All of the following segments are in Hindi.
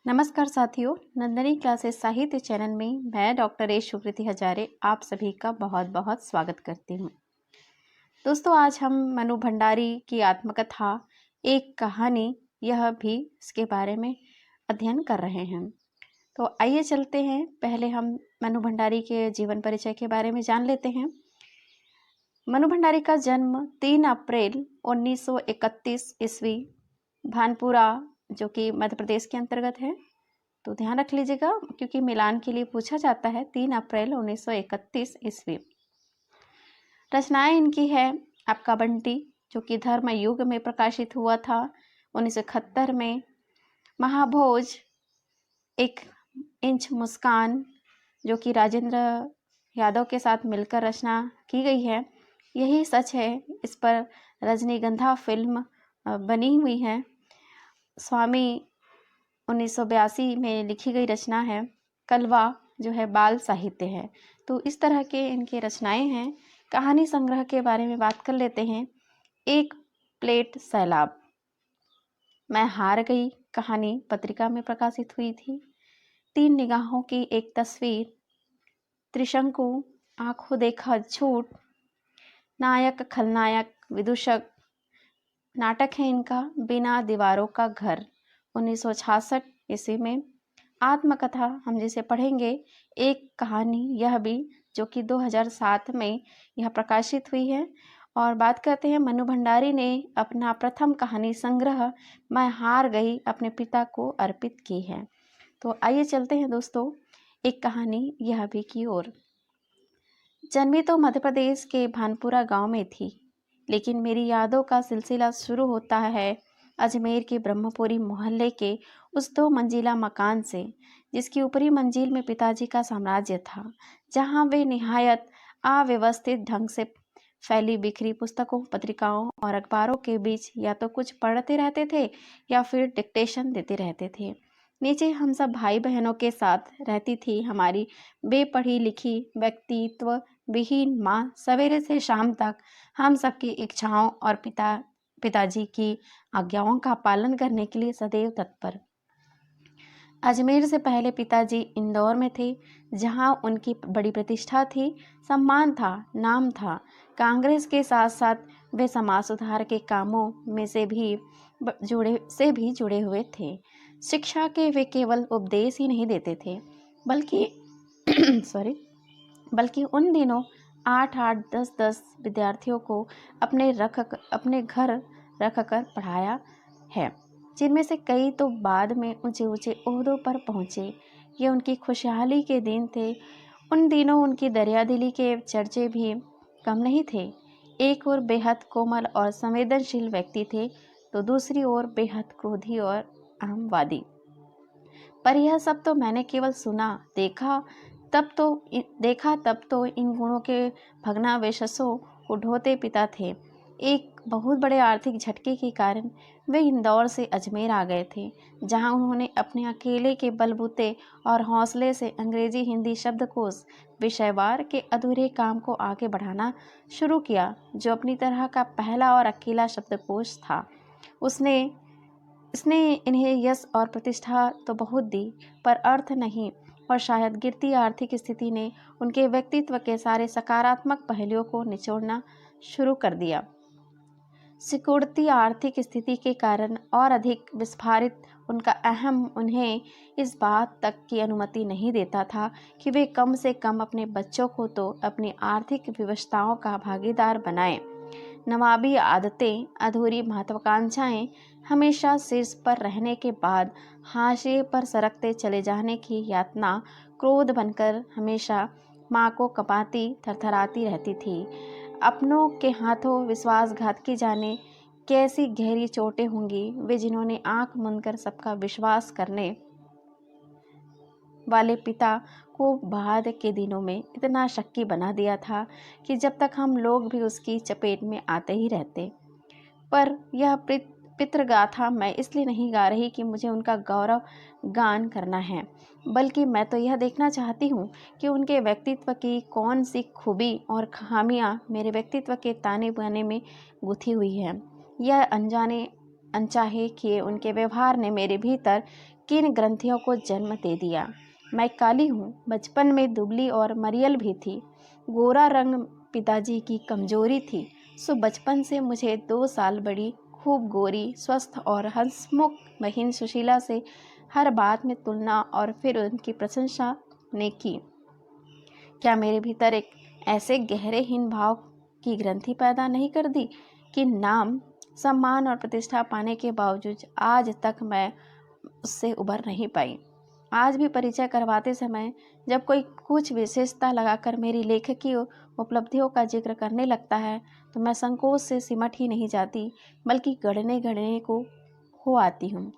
नमस्कार साथियों, नंदनी क्लासेस साहित्य चैनल में मैं डॉक्टर ए शुकृति हजारे आप सभी का बहुत बहुत स्वागत करती हूँ। दोस्तों, आज हम मनु भंडारी की आत्मकथा एक कहानी यह भी इसके बारे में अध्ययन कर रहे हैं। तो आइए चलते हैं, पहले हम मनु भंडारी के जीवन परिचय के बारे में जान लेते हैं। मनु भंडारी का जन्म 3 अप्रैल 1931 ईस्वी भानपुरा, जो कि मध्य प्रदेश के अंतर्गत है, तो ध्यान रख लीजिएगा क्योंकि मिलान के लिए पूछा जाता है। 3 अप्रैल 1931 ईस्वी। रचनाएं इनकी है आपका बंटी, जो कि धर्म युग में प्रकाशित हुआ था 1971 में। महाभोज, 1 इंच मुस्कान, जो कि राजेंद्र यादव के साथ मिलकर रचना की गई है। यही सच है, इस पर रजनीगंधा फिल्म बनी हुई है। स्वामी 1982 में लिखी गई रचना है। कलवा जो है बाल साहित्य है। तो इस तरह के इनके रचनाएं हैं। कहानी संग्रह के बारे में बात कर लेते हैं। एक प्लेट सैलाब, मैं हार गई कहानी पत्रिका में प्रकाशित हुई थी। 3 निगाहों की एक तस्वीर, त्रिशंकु, आंखों देखा झूठ, नायक खलनायक विदूषक, नाटक है इनका बिना दीवारों का घर 1966 ईस्वी में। आत्मकथा हम जिसे पढ़ेंगे एक कहानी, यह भी, जो कि 2007 में यह प्रकाशित हुई है। और बात करते हैं, मनु भंडारी ने अपना प्रथम कहानी संग्रह मैं हार गई अपने पिता को अर्पित की है। तो आइए चलते हैं दोस्तों एक कहानी यह भी की ओर। जन्मी तो मध्य प्रदेश के भानपुरा गांव में थी, लेकिन मेरी यादों का सिलसिला शुरू होता है अजमेर के ब्रह्मपुरी मोहल्ले के उस 2 मंजिला मकान से, जिसकी ऊपरी मंजिल में पिताजी का साम्राज्य था, जहां वे निहायत अव्यवस्थित ढंग से फैली बिखरी पुस्तकों, पत्रिकाओं और अखबारों के बीच या तो कुछ पढ़ते रहते थे या फिर डिक्टेशन देते रहते थे। नीचे हम सब भाई बहनों के साथ रहती थी हमारी बेपढ़ी लिखी व्यक्तित्व विहीन माँ। सवेरे से शाम तक हम सबकी इच्छाओं और पिताजी की आज्ञाओं का पालन करने के लिए सदैव तत्पर। अजमेर से पहले पिताजी इंदौर में थे, जहां उनकी बड़ी प्रतिष्ठा थी, सम्मान था, नाम था। कांग्रेस के साथ साथ वे समाज सुधार के कामों में से भी जुड़े हुए थे। शिक्षा के वे केवल उपदेश ही नहीं देते थे, बल्कि उन दिनों 8-8, 10-10 विद्यार्थियों को अपने घर रख कर पढ़ाया है, जिनमें से कई तो बाद में ऊंचे ऊंचे ओहदों पर पहुंचे। ये उनकी खुशहाली के दिन थे। उन दिनों उनकी दरियादिली के चर्चे भी कम नहीं थे। एक ओर बेहद कोमल और संवेदनशील व्यक्ति थे, तो दूसरी ओर बेहद क्रोधी और अहमवादी। पर यह सब तो मैंने केवल सुना, देखा तब तो इन गुणों के भग्नावशेषों को ढोते पिता थे। एक बहुत बड़े आर्थिक झटके के कारण वे इंदौर से अजमेर आ गए थे, जहां उन्होंने अपने अकेले के बलबूते और हौसले से अंग्रेजी हिंदी शब्दकोश विषयवार के अधूरे काम को आगे बढ़ाना शुरू किया, जो अपनी तरह का पहला और अकेला शब्दकोश था। इसने इन्हें यश और प्रतिष्ठा तो बहुत दी, पर अर्थ नहीं। और शायद गिरती आर्थिक स्थिति ने उनके व्यक्तित्व के सारे सकारात्मक पहलुओं को निचोड़ना शुरू कर दिया। सिकुड़ती आर्थिक स्थिति के कारण और अधिक विस्फारित उनका अहम उन्हें इस बात तक की अनुमति नहीं देता था कि वे कम से कम अपने बच्चों को तो अपनी आर्थिक विवशताओं का भागीदार बनाएं। नवाबी आदतें, अधूरी महत्वाकांक्षाएं हमेशा शीर्ष पर रहने के बाद हाशिए पर सरकते चले जाने की यातना क्रोध बनकर हमेशा माँ को कपाती थरथराती रहती थी। अपनों के हाथों विश्वासघात की जाने कैसी गहरी चोटें होंगी वे, जिन्होंने आंख मूंदकर सबका विश्वास करने वाले पिता को बाद के दिनों में इतना शक्की बना दिया था कि जब तक हम लोग भी उसकी चपेट में आते ही रहते। पर यह पितृगाथा मैं इसलिए नहीं गा रही कि मुझे उनका गौरव गान करना है, बल्कि मैं तो यह देखना चाहती हूँ कि उनके व्यक्तित्व की कौन सी खूबी और खामियाँ मेरे व्यक्तित्व के ताने बाने में गुथी हुई है। यह अनजाने अनचाहे किए उनके व्यवहार ने मेरे भीतर किन ग्रंथियों को जन्म दे दिया। मैं काली हूँ, बचपन में दुबली और मरियल भी थी। गोरा रंग पिताजी की कमजोरी थी, सो बचपन से मुझे 2 साल बड़ी, खूब गोरी, स्वस्थ और हंसमुख बहिन सुशीला से हर बात में तुलना और फिर उनकी प्रशंसा ने की। क्या मेरे भीतर एक ऐसे गहरे हीन भाव की ग्रंथि पैदा नहीं कर दी कि नाम, सम्मान और प्रतिष्ठा पाने के बावजूद आज तक मैं उससे उबर नहीं पाई। आज भी परिचय करवाते समय जब कोई कुछ विशेषता लगाकर मेरी लेखकी उपलब्धियों का जिक्र करने लगता है तो मैं संकोच से सिमट ही नहीं जाती, बल्कि गढ़ने गढ़ने को हो आती हूँ।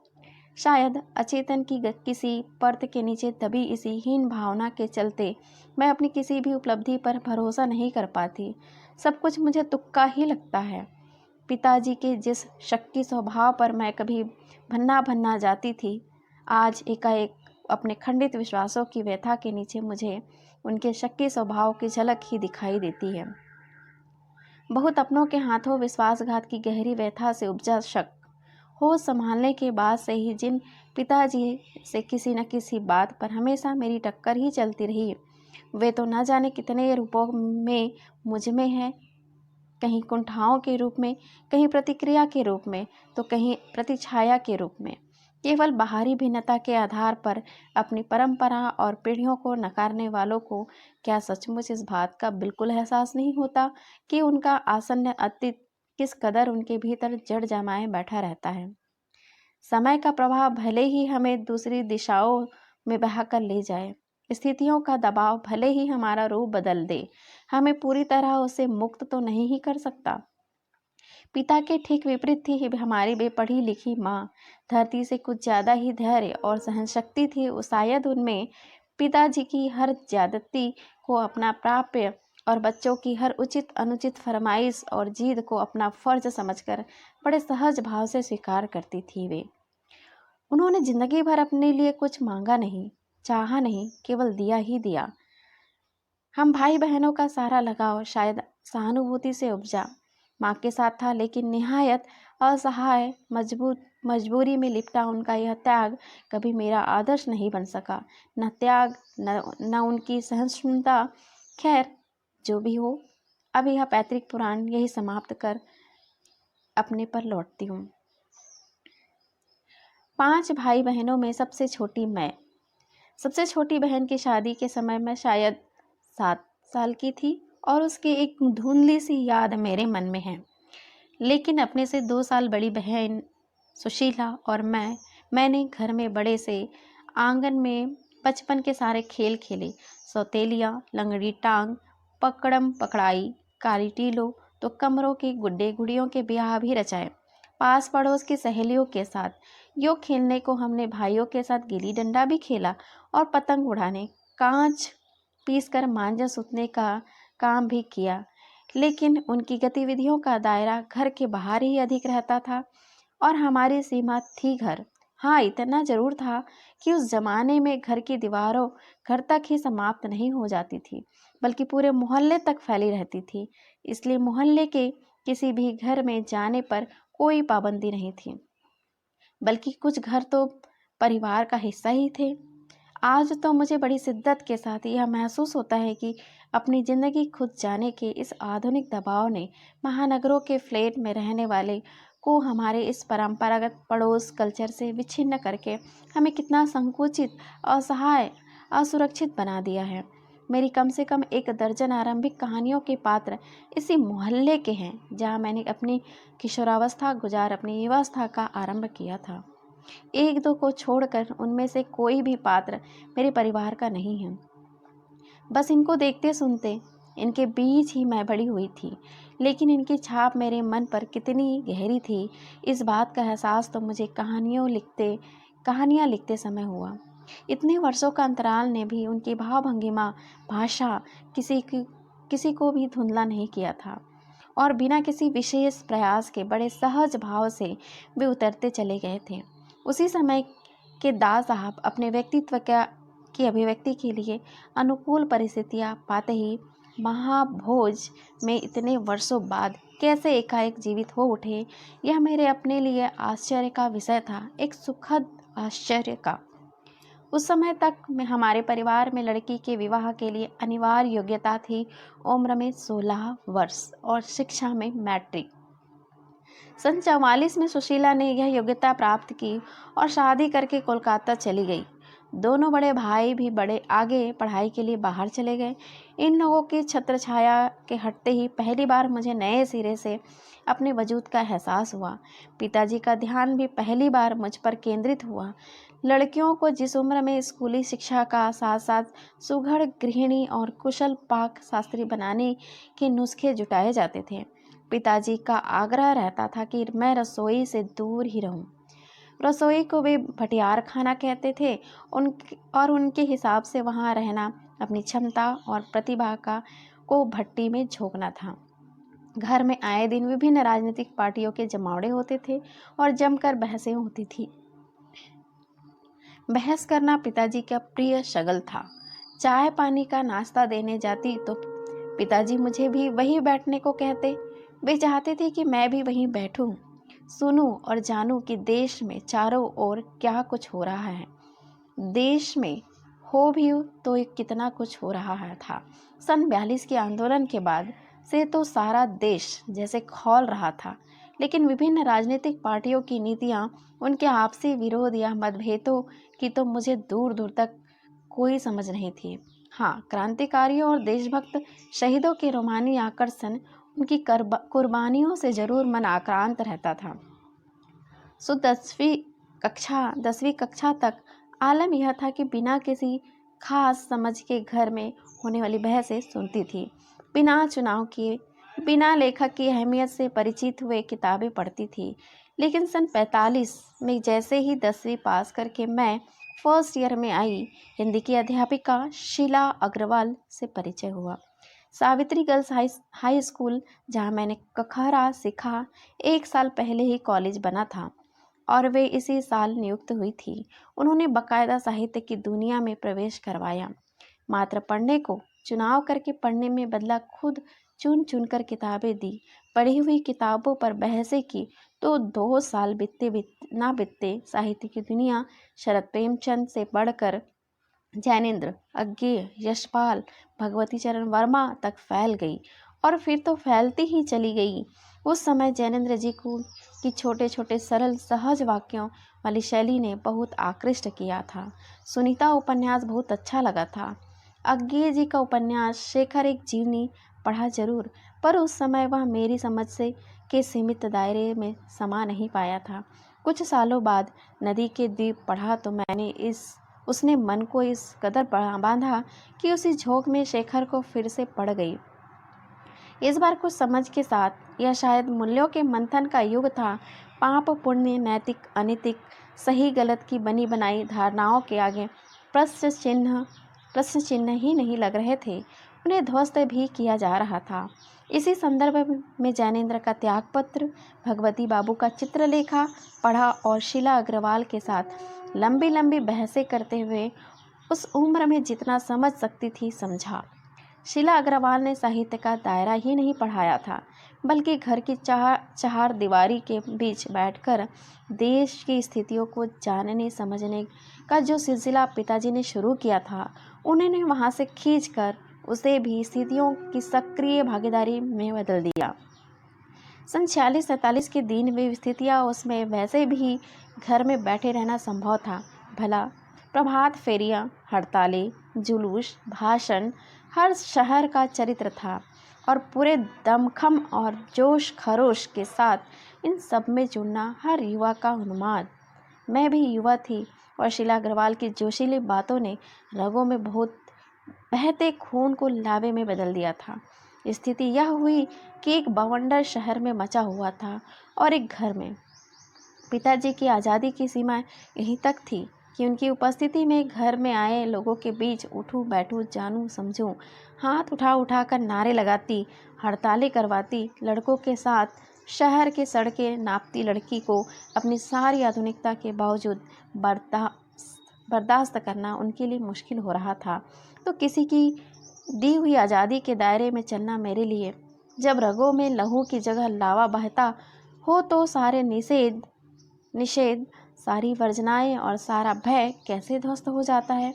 शायद अचेतन की किसी परत के नीचे दबी इसी हीन भावना के चलते मैं अपनी किसी भी उपलब्धि पर भरोसा नहीं कर पाती। सब कुछ मुझे तुक्का ही लगता है। पिताजी के जिस शक्की स्वभाव पर मैं कभी भन्ना भन्ना जाती थी, आज एकाएक अपने खंडित विश्वासों की व्यथा के नीचे मुझे उनके शक्की स्वभाव की झलक ही दिखाई देती है। बहुत अपनों के हाथों विश्वासघात की गहरी व्यथा से उपजा शक, होश संभालने के बाद से ही जिन पिताजी से किसी न किसी बात पर हमेशा मेरी टक्कर ही चलती रही, वे तो न जाने कितने रूपों में मुझ में है, कहीं कुंठाओं के रूप में, कहीं प्रतिक्रिया के रूप में, तो कहीं प्रतिछाया के रूप में। केवल बाहरी भिन्नता के आधार पर अपनी परंपरा और पीढ़ियों को नकारने वालों को क्या सचमुच इस बात का बिल्कुल एहसास नहीं होता कि उनका आसन्न अतीत किस कदर उनके भीतर जड़ जमाए बैठा रहता है। समय का प्रवाह भले ही हमें दूसरी दिशाओं में बहाकर ले जाए, स्थितियों का दबाव भले ही हमारा रूप बदल दे, हमें पूरी तरह उससे मुक्त तो नहीं ही कर सकता। पिता के ठीक विपरीत थी हमारी बेपढ़ी लिखी माँ। धरती से कुछ ज़्यादा ही धैर्य और सहनशक्ति थी। शायद उनमें पिताजी की हर ज्यादती को अपना प्राप्य और बच्चों की हर उचित अनुचित फरमाइश और जिद को अपना फर्ज समझकर बड़े सहज भाव से स्वीकार करती थी वे। उन्होंने जिंदगी भर अपने लिए कुछ मांगा नहीं, चाहा नहीं, केवल दिया ही दिया। हम भाई बहनों का सारा लगाव शायद सहानुभूति से उपजा माँ के साथ था, लेकिन निहायत असहाय मजबूरी में लिपटा उनका यह त्याग कभी मेरा आदर्श नहीं बन सका। न त्याग न उनकी सहिष्णुता। खैर, जो भी हो, अब यह पैतृक पुराण यही समाप्त कर अपने पर लौटती हूँ। 5 भाई बहनों में सबसे छोटी मैं। सबसे छोटी बहन की शादी के समय मैं शायद 7 साल की थी और उसकी एक धुंधली सी याद मेरे मन में है। लेकिन अपने से 2 साल बड़ी बहन सुशीला और मैंने घर में बड़े से आंगन में बचपन के सारे खेल खेले। सौतेलिया, लंगड़ी टांग, पकड़म पकड़ाई, काली टीलो, तो कमरों के गुड्डे गुड़ियों के ब्याह भी रचाए। पास पड़ोस की सहेलियों के साथ यो खेलने को हमने भाइयों के साथ गिल्ली डंडा भी खेला और पतंग उड़ाने, कांच पीस कर मांझा सुतने का काम भी किया। लेकिन उनकी गतिविधियों का दायरा घर के बाहर ही अधिक रहता था और हमारी सीमा थी घर। हाँ, इतना जरूर था कि उस जमाने में घर की दीवारों घर तक ही समाप्त नहीं हो जाती थी, बल्कि पूरे मोहल्ले तक फैली रहती थी। इसलिए मोहल्ले के किसी भी घर में जाने पर कोई पाबंदी नहीं थी, बल्कि कुछ घर तो परिवार का हिस्सा ही थे। आज तो मुझे बड़ी शिद्दत के साथ यह महसूस होता है कि अपनी ज़िंदगी खुद जाने के इस आधुनिक दबाव ने महानगरों के फ्लैट में रहने वाले को हमारे इस परंपरागत पड़ोस कल्चर से विच्छिन्न करके हमें कितना संकुचित, असहाय, असुरक्षित बना दिया है। मेरी कम से कम 1 दर्जन आरंभिक कहानियों के पात्र इसी मोहल्ले के हैं, जहाँ मैंने अपनी किशोरावस्था गुजार अपनी युवावस्था का आरंभ किया था। 1-2 को छोड़कर उनमें से कोई भी पात्र मेरे परिवार का नहीं है। बस इनको देखते सुनते इनके बीच ही मैं बड़ी हुई थी, लेकिन इनकी छाप मेरे मन पर कितनी गहरी थी, इस बात का एहसास तो मुझे कहानियाँ लिखते समय हुआ। इतने वर्षों का अंतराल ने भी उनकी भाव-भंगिमा, भाषा किसी को भी धुंधला नहीं किया था और बिना किसी विशेष प्रयास के बड़े सहज भाव से वे उतरते चले गए थे। उसी समय के दास साहब अपने व्यक्तित्व की अभिव्यक्ति के लिए अनुकूल परिस्थितियां पाते ही महाभोज में इतने वर्षों बाद कैसे एकाएक जीवित हो उठे, यह मेरे अपने लिए आश्चर्य का विषय था, एक सुखद आश्चर्य का। उस समय तक में हमारे परिवार में लड़की के विवाह के लिए अनिवार्य योग्यता थी उम्र में 16 वर्ष और शिक्षा में मैट्रिक। सन 44 में सुशीला ने यह योग्यता प्राप्त की और शादी करके कोलकाता चली गई। दोनों बड़े भाई भी बड़े आगे पढ़ाई के लिए बाहर चले गए। इन लोगों की छत्रछाया के हटते ही पहली बार मुझे नए सिरे से अपने वजूद का एहसास हुआ। पिताजी का ध्यान भी पहली बार मुझ पर केंद्रित हुआ। लड़कियों को जिस उम्र में स्कूली शिक्षा का साथ साथ सुघड़ गृहिणी और कुशल पाक शास्त्री बनाने के नुस्खे जुटाए जाते थे, पिताजी का आग्रह रहता था कि मैं रसोई से दूर ही रहूं। रसोई को वे भटियार खाना कहते थे। उनके हिसाब से वहां रहना अपनी क्षमता और प्रतिभा को भट्टी में झोंकना था। घर में आए दिन विभिन्न राजनीतिक पार्टियों के जमावड़े होते थे और जमकर बहसें होती थी। बहस करना पिताजी का प्रिय शगल था। चाय पानी का नाश्ता देने जाती तो पिताजी मुझे भी वहीं बैठने को कहते। वे चाहते थे कि मैं भी वहीं बैठूं, सुनूं और जानूं कि देश में चारों ओर क्या कुछ हो रहा है। देश में हो भी तो कितना कुछ हो रहा है था। सन 42 के आंदोलन के बाद से तो सारा देश जैसे खौल रहा था, लेकिन विभिन्न राजनीतिक पार्टियों की नीतियां, उनके आपसी विरोध या मतभेदों की तो मुझे दूर दूर तक कोई समझ नहीं थी। हाँ, क्रांतिकारियों और देशभक्त शहीदों के रोमानी आकर्षण, उनकी कुर्बानियों से जरूर मन आक्रांत रहता था। सो 10वीं कक्षा तक आलम यह था कि बिना किसी खास समझ के घर में होने वाली बहसें सुनती थी, बिना चुनाव किए, बिना लेखक की अहमियत से परिचित हुए किताबें पढ़ती थी। लेकिन सन 45 में जैसे ही 10वीं पास करके मैं फर्स्ट ईयर में आई, हिंदी की अध्यापिका शीला अग्रवाल से परिचय हुआ। सावित्री गर्ल्स हाई स्कूल, जहाँ मैंने कखरा सीखा, 1 साल पहले ही कॉलेज बना था और वे इसी साल नियुक्त हुई थी। उन्होंने बाकायदा साहित्य की दुनिया में प्रवेश करवाया। मात्र पढ़ने को चुनाव करके पढ़ने में बदला खुद चुन चुन कर किताबें दी। पढ़ी हुई किताबों पर बहसें की तो 2 साल बीतते साहित्य की दुनिया शरद प्रेमचंद से बढ़कर जैनेन्द्र, अज्ञेय, यशपाल, भगवती चरण वर्मा तक फैल गई और फिर तो फैलती ही चली गई। उस समय जैनेन्द्र जी को की छोटे छोटे सरल सहज वाक्यों वाली शैली ने बहुत आकृष्ट किया था। सुनीता उपन्यास बहुत अच्छा लगा था। अज्ञेय जी का उपन्यास शेखर एक जीवनी पढ़ा जरूर, पर उस समय वह मेरी समझ से के सीमित दायरे में समा नहीं पाया था। कुछ सालों बाद नदी के द्वीप पढ़ा तो मैंने उसने मन को इस कदर बांधा कि उसी झोंक में शेखर को फिर से पड़ गई। इस बार कुछ समझ के साथ। यह शायद मूल्यों के मंथन का युग था। पाप पुण्य, नैतिक अनैतिक, सही गलत की बनी बनाई धारणाओं के आगे प्रश्न चिन्ह ही नहीं लग रहे थे, उन्हें ध्वस्त भी किया जा रहा था। इसी संदर्भ में जैनेन्द्र का त्यागपत्र, भगवती बाबू का चित्रलेखा पढ़ा और शीला अग्रवाल के साथ लंबी लंबी बहसें करते हुए उस उम्र में जितना समझ सकती थी समझा। शीला अग्रवाल ने साहित्य का दायरा ही नहीं पढ़ाया था, बल्कि घर की चार दीवारी के बीच बैठकर देश की स्थितियों को जानने समझने का जो सिलसिला पिताजी ने शुरू किया था, उन्होंने वहां से खींचकर उसे भी स्थितियों की सक्रिय भागीदारी में बदल दिया। सन 46-47 के दिन में स्थितियाँ उसमें वैसे भी घर में बैठे रहना संभव था। भला प्रभात फेरियाँ, हड़तालें, जुलूस, भाषण, हर शहर का चरित्र था और पूरे दमखम और जोश खरोश के साथ इन सब में जुड़ना हर युवा का उन्माद। मैं भी युवा थी और शीला अग्रवाल की जोशीली बातों ने रगों में बहुत बहते खून को लावे में बदल दिया था। स्थिति यह हुई कि एक बवंडर शहर में मचा हुआ था और एक घर में। पिताजी की आज़ादी की सीमा यहीं तक थी कि उनकी उपस्थिति में घर में आए लोगों के बीच उठूं बैठूं, जानूं समझूं, हाथ उठा कर नारे लगाती, हड़तालें करवाती, लड़कों के साथ शहर के सड़कें नापती लड़की को अपनी सारी आधुनिकता के बावजूद बर्दाश्त करना उनके लिए मुश्किल हो रहा था। तो किसी की दी हुई आज़ादी के दायरे में चलना मेरे लिए जब रगों में लहू की जगह लावा बहता हो तो सारे निषेध, सारी वर्जनाएं और सारा भय कैसे ध्वस्त हो जाता है।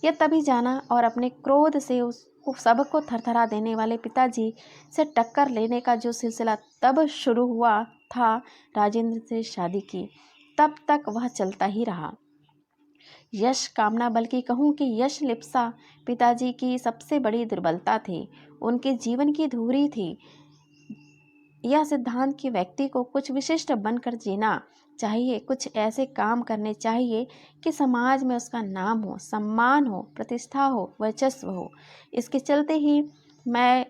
यह तभी जाना और अपने क्रोध से उस सबको थरथरा देने वाले पिताजी से टक्कर लेने का जो सिलसिला तब शुरू हुआ था राजेंद्र से शादी की, तब तक वह चलता ही रहा। यश कामना, बल्कि कहूँ कि यश लिप्सा पिताजी की सबसे बड़ी दुर्बलता थी, उनके जीवन की धुरी थी। यह सिद्धांत कि व्यक्ति को कुछ विशिष्ट बनकर जीना चाहिए, कुछ ऐसे काम करने चाहिए कि समाज में उसका नाम हो, सम्मान हो, प्रतिष्ठा हो, वर्चस्व हो। इसके चलते ही मैं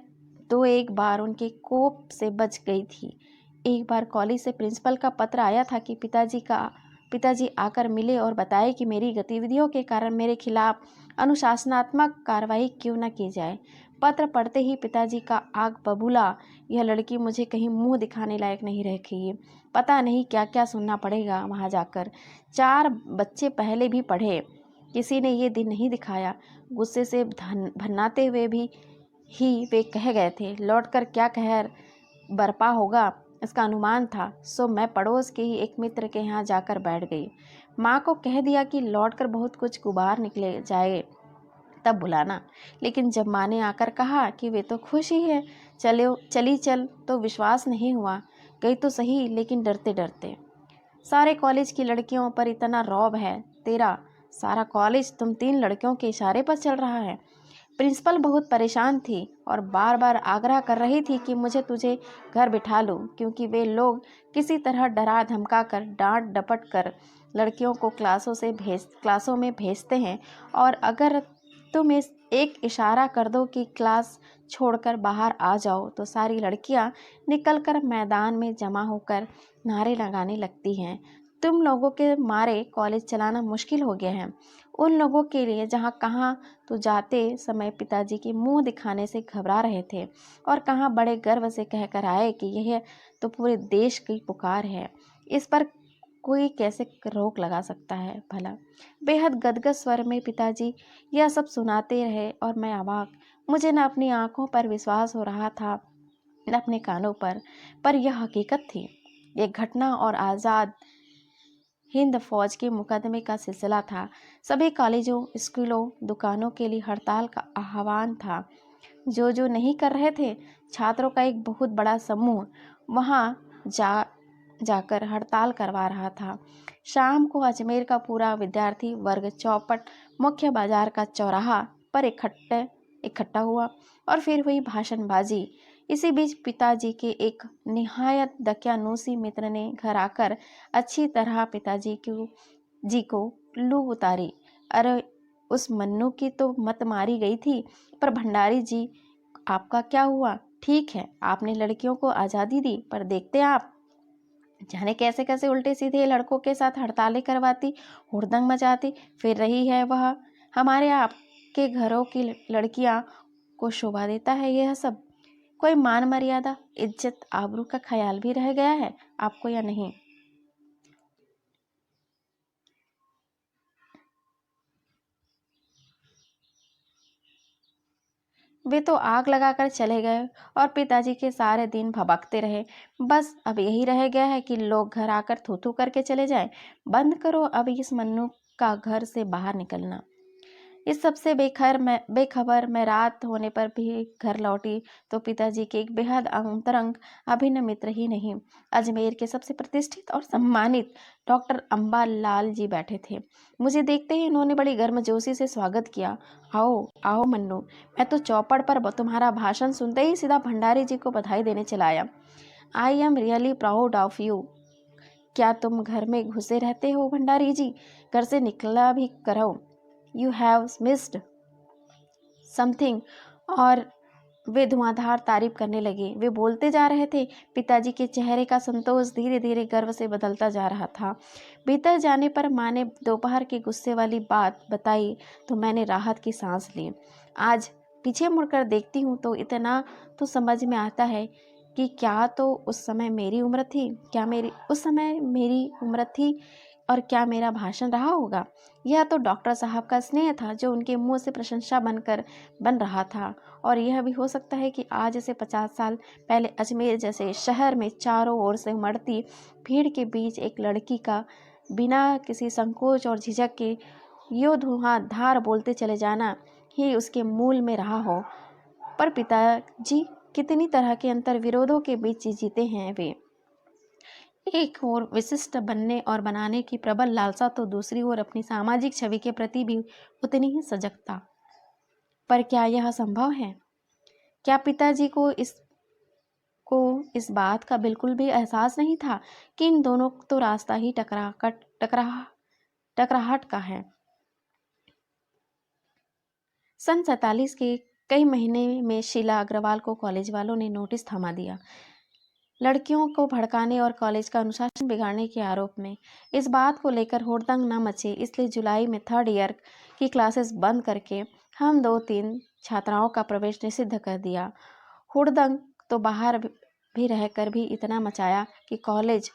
तो एक बार उनके कोप से बच गई थी। एक बार कॉलेज से प्रिंसिपल का पत्र आया था कि पिताजी आकर मिले और बताए कि मेरी गतिविधियों के कारण मेरे खिलाफ अनुशासनात्मक कार्रवाई क्यों न की जाए। पत्र पढ़ते ही पिताजी का आग बबूला, यह लड़की मुझे कहीं मुंह दिखाने लायक नहीं रखी है, पता नहीं क्या क्या सुनना पड़ेगा वहां जाकर। 4 बच्चे पहले भी पढ़े, किसी ने ये दिन नहीं दिखाया। गुस्से से भन्नाते हुए भी वे कह गए थे, लौटकर क्या कहर बरपा होगा इसका अनुमान था। सो मैं पड़ोस के ही एक मित्र के यहाँ जाकर बैठ गई। माँ को कह दिया कि लौटकर बहुत कुछ गुबार निकले जाए तब बुलाना। लेकिन जब माँ ने आकर कहा कि वे तो खुश ही है, चली चल, तो विश्वास नहीं हुआ। गई तो सही, लेकिन डरते डरते। सारे कॉलेज की लड़कियों पर इतना रौब है तेरा, सारा कॉलेज तुम 3 लड़कियों के इशारे पर चल रहा है। प्रिंसिपल बहुत परेशान थी और बार बार आग्रह कर रही थी कि मुझे तुझे घर बिठा लूं, क्योंकि वे लोग किसी तरह डरा धमका कर, डांट डपट कर लड़कियों को क्लासों में भेजते हैं, और अगर तुम एक इशारा कर दो कि क्लास छोड़कर बाहर आ जाओ तो सारी लड़कियां निकलकर मैदान में जमा होकर नारे लगाने लगती हैं। तुम लोगों के मारे कॉलेज चलाना मुश्किल हो गया है। उन लोगों के लिए जहाँ कहाँ तो जाते समय पिताजी के मुंह दिखाने से घबरा रहे थे, और कहाँ बड़े गर्व से कहकर आए कि यह तो पूरे देश की पुकार है, इस पर कोई कैसे रोक लगा सकता है भला। बेहद गदगद स्वर में पिताजी यह सब सुनाते रहे और मैं अवाक। मुझे न अपनी आंखों पर विश्वास हो रहा था न अपने कानों पर यह हकीकत थी। यह घटना और आज़ाद हिंद फौज के मुकदमे का सिलसिला था। सभी कॉलेजों, स्कूलों, दुकानों के लिए हड़ताल का आह्वान था। जो नहीं कर रहे थे, छात्रों का एक बहुत बड़ा समूह वहां जाकर हड़ताल करवा रहा था। शाम को अजमेर का पूरा विद्यार्थी वर्ग चौपट मुख्य बाजार का चौराहा पर इकट्ठा हुआ और फिर हुई भाषणबाजी। इसी बीच पिताजी के एक निहायत दकियानूसी मित्र ने घर आकर अच्छी तरह पिताजी को लू उतारी। अरे उस मन्नू की तो मत मारी गई थी, पर भंडारी जी आपका क्या हुआ? ठीक है, आपने लड़कियों को आज़ादी दी, पर देखते आप जाने कैसे कैसे उल्टे सीधे लड़कों के साथ हड़तालें करवाती, हुड़दंग मचाती फिर रही है। वह हमारे आपके घरों की लड़कियां को शोभा देता है यह सब? कोई मान मर्यादा, इज्जत, आबरू का ख्याल भी रह गया है आपको या नहीं? वे तो आग लगाकर चले गए और पिताजी के सारे दिन भभकते रहे। बस अब यही रह गया है कि लोग घर आकर थू थू करके चले जाएं। बंद करो अब इस मन्नू का घर से बाहर निकलना। इस सबसे बेखबर मैं रात होने पर भी घर लौटी तो पिताजी के एक बेहद अंतरंग अभिन्न मित्र ही नहीं, अजमेर के सबसे प्रतिष्ठित और सम्मानित डॉक्टर अंबा लाल जी बैठे थे। मुझे देखते ही इन्होंने बड़ी गर्मजोशी से स्वागत किया। आओ आओ मन्नू। मैं तो चौपड़ पर तुम्हारा भाषण सुनते ही सीधा भंडारी जी को बधाई देने चला आया। I am really proud of you. क्या तुम घर में घुसे रहते हो भंडारी जी? घर से निकला भी करो। You have missed something. और वे धुआंधार तारीफ करने लगे। वे बोलते जा रहे थे, पिताजी के चेहरे का संतोष धीरे धीरे गर्व से बदलता जा रहा था। भीतर जाने पर माँ ने दोपहर की गुस्से वाली बात बताई तो मैंने राहत की सांस ली। आज पीछे मुड़कर देखती हूँ तो इतना तो समझ में आता है कि क्या तो उस समय मेरी उम्र थी और और क्या मेरा भाषण रहा होगा? यह तो डॉक्टर साहब का स्नेह था जो उनके मुंह से प्रशंसा बन रहा था। और यह भी हो सकता है कि आज से 50 साल पहले अजमेर जैसे शहर में चारों ओर से उमड़ती भीड़ के बीच एक लड़की का बिना किसी संकोच और झिझक के यो धुआंधार बोलते चले जाना ही उसके मूल में रहा हो। पर पिताजी कितनी तरह के अंतर विरोधों के बीच जीते हैं वे। एक ओर विशिष्ट बनने और बनाने की प्रबल लालसा तो दूसरी ओर अपनी सामाजिक छवि के प्रति भी उतनी ही सजगता। पर क्या यह संभव है? क्या पिताजी को इस बात का बिल्कुल भी एहसास नहीं था कि इन दोनों तो रास्ता ही टकराहट का है। सन 47 के कई महीने में शीला अग्रवाल को कॉलेज वालों ने नोटिस थमा दिया, लड़कियों को भड़काने और कॉलेज का अनुशासन बिगाड़ने के आरोप में। इस बात को लेकर हुड़दंग न मचे, इसलिए जुलाई में 3rd ईयर की क्लासेस बंद करके हम 2-3 छात्राओं का प्रवेश निषिद्ध कर दिया। हुड़दंग तो बाहर भी रहकर भी इतना मचाया कि कॉलेज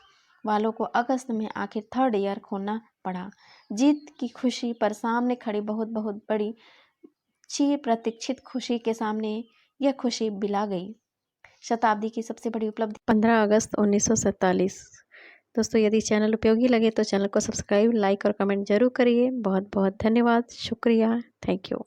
वालों को अगस्त में आखिर 3rd ईयर खोलना पड़ा। जीत की खुशी पर सामने खड़ी बहुत बड़ी चिर प्रतीक्षित खुशी के सामने यह खुशी बिला गई। शताब्दी की सबसे बड़ी उपलब्धि 15 अगस्त 1947। दोस्तों, यदि चैनल उपयोगी लगे तो चैनल को सब्सक्राइब, लाइक और कमेंट जरूर करिए। बहुत बहुत धन्यवाद, शुक्रिया, थैंक यू।